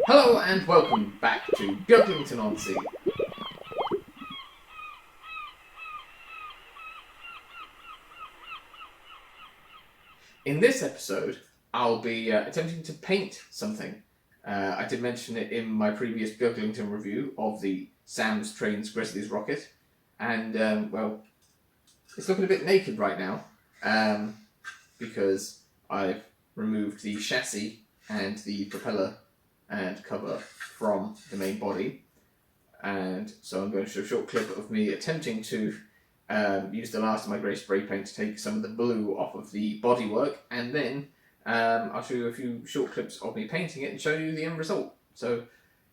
Hello and welcome back to Beaglington-On-Sea. In this episode, I'll be attempting to paint something. I did mention it in my previous Beaglington review of the Sam's Trains Gresley's rocket, and well, it's looking a bit naked right now because I've removed the chassis and the propeller and cover from the main body, and so I'm going to show a short clip of me attempting to use the last of my grey spray paint to take some of the blue off of the bodywork, and then I'll show you a few short clips of me painting it and show you the end result. So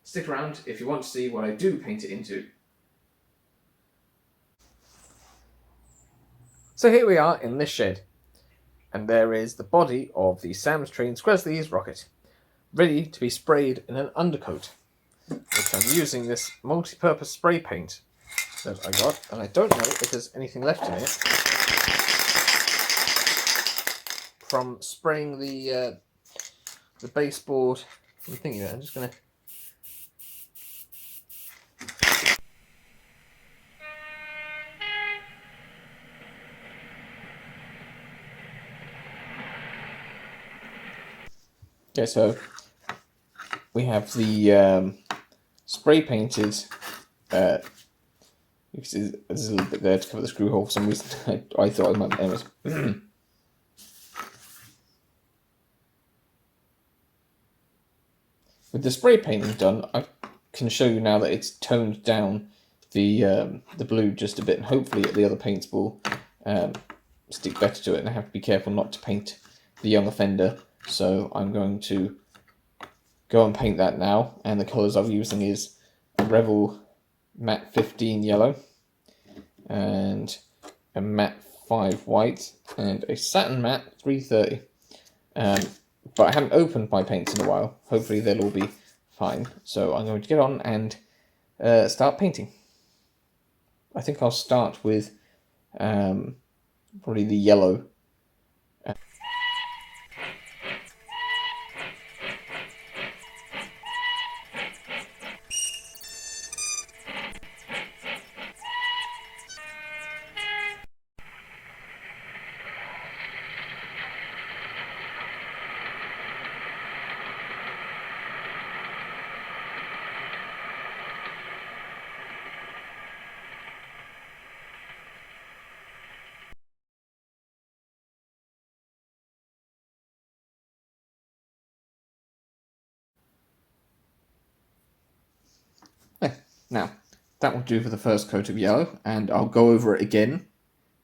stick around if you want to see what I do paint it into. So here we are in this shed, and there is the body of the Sam's Trains Gresley's rocket, ready to be sprayed in an undercoat, which I'm using this multi-purpose spray paint that I got, and I don't know if there's anything left in it from spraying the baseboard. I'm thinking that I'm just gonna. Okay, so we have the spray painted. You can see there's a little bit there to cover the screw hole for some reason. I thought it might. Anyways. With the spray painting done, I can show you now that it's toned down the blue just a bit, and hopefully the other paints will stick better to it. And I have to be careful not to paint the young offender, so I'm going to go and paint that now. And the colours I'm using is a Revel matte 15 yellow, and a matte 5 white, and a satin matte 330. But I haven't opened my paints in a while. Hopefully they'll all be fine. So I'm going to get on and start painting. I think I'll start with probably the yellow. Now, that will do for the first coat of yellow, and I'll go over it again,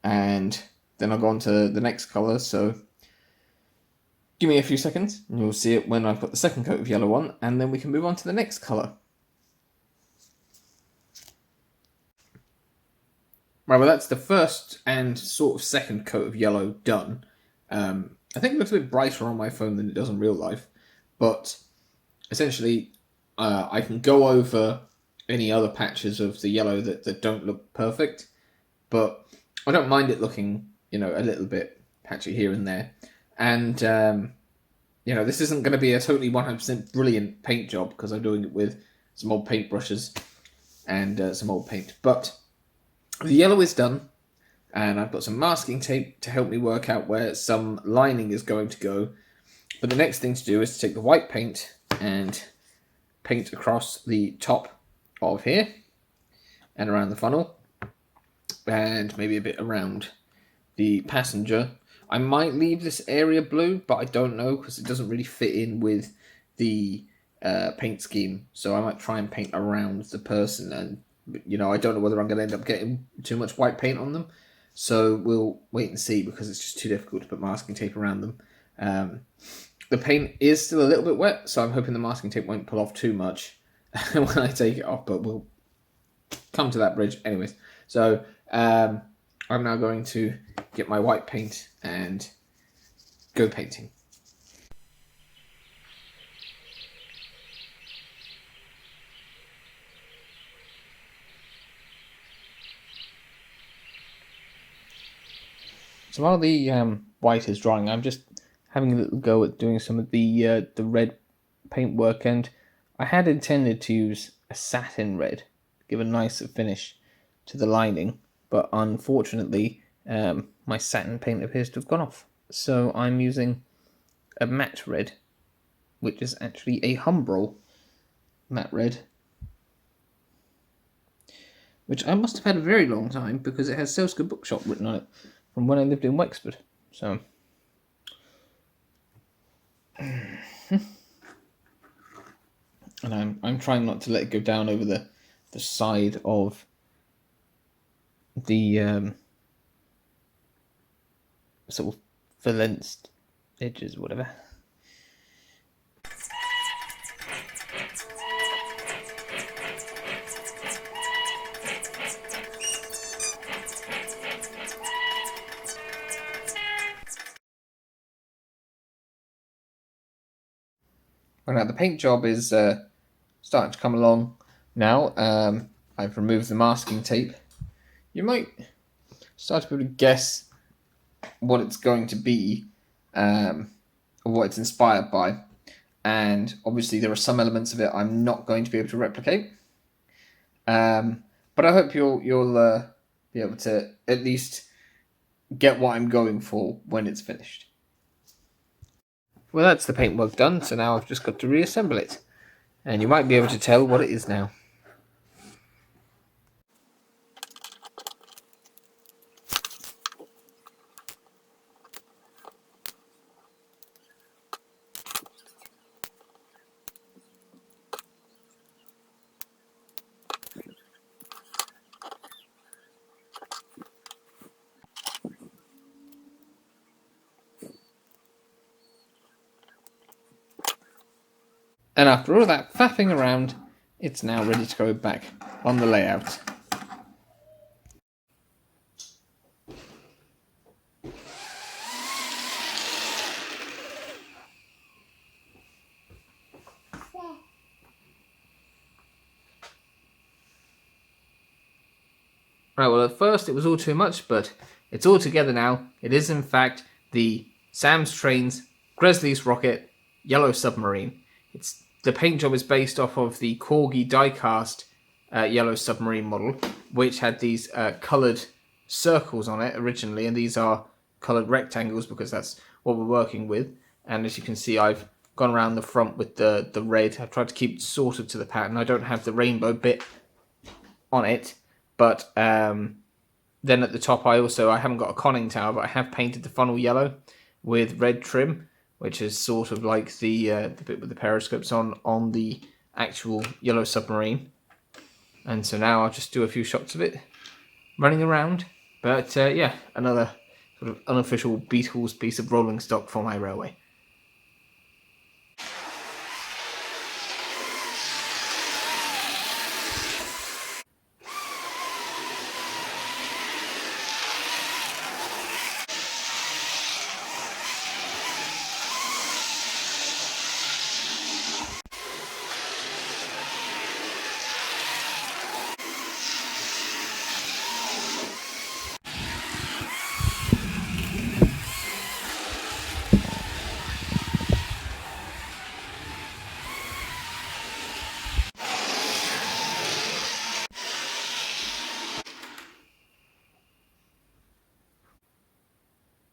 and then I'll go on to the next colour, so give me a few seconds, and you'll see it when I've got the second coat of yellow on, and then we can move on to the next colour. Right, well that's the first and sort of second coat of yellow done. I think it looks a bit brighter on my phone than it does in real life, but essentially I can go over any other patches of the yellow that don't look perfect, but I don't mind it looking, a little bit patchy here and there. And, this isn't going to be a totally 100% brilliant paint job because I'm doing it with some old paintbrushes and some old paint. But the yellow is done, and I've got some masking tape to help me work out where some lining is going to go. But the next thing to do is to take the white paint and paint across the top of here and around the funnel, and maybe a bit around the passenger. I might leave this area blue, but I don't know because it doesn't really fit in with the paint scheme, so I might try and paint around the person, and I don't know whether I'm going to end up getting too much white paint on them, so we'll wait and see because it's just too difficult to put masking tape around them. The paint is still a little bit wet, so I'm hoping the masking tape won't pull off too much when I take it off, but we'll come to that bridge anyways. So I'm now going to get my white paint and go painting. So while the white is drying, I'm just having a little go at doing some of the red paint work, and I had intended to use a satin red, give a nicer finish to the lining, but unfortunately my satin paint appears to have gone off. So I'm using a matte red, which is actually a Humbrol matte red, which I must have had a very long time because it has Selska Bookshop written on it from when I lived in Wexford. So, and I'm trying not to let it go down over the side of the sort of valenced edges, whatever. Well, now the paint job is starting to come along now. I've removed the masking tape. You might start to be able to guess what it's going to be, or what it's inspired by. And obviously there are some elements of it I'm not going to be able to replicate. But I hope you'll be able to at least get what I'm going for when it's finished. Well, that's the paintwork done, so now I've just got to reassemble it. And you might be able to tell what it is now. And after all that faffing around, it's now ready to go back on the layout. Right, well at first it was all too much, but it's all together now. It is in fact the Sam's Trains Gresley's Rocket Yellow Submarine. The paint job is based off of the Corgi diecast Yellow Submarine model, which had these coloured circles on it originally, and these are coloured rectangles because that's what we're working with. And as you can see, I've gone around the front with the red. I've tried to keep it sort of to the pattern. I don't have the rainbow bit on it, but then at the top I haven't got a conning tower, but I have painted the funnel yellow with red trim, which is sort of like the bit with the periscopes on the actual Yellow Submarine. And so now I'll just do a few shots of it running around. But yeah, another sort of unofficial Beatles piece of rolling stock for my railway.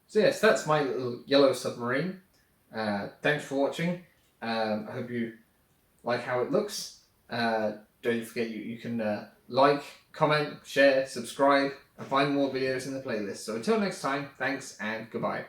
So yes, that's my little Yellow Submarine. Thanks for watching. I hope you like how it looks. Don't forget you can like, comment, share, subscribe, and find more videos in the playlist. So until next time, thanks and goodbye.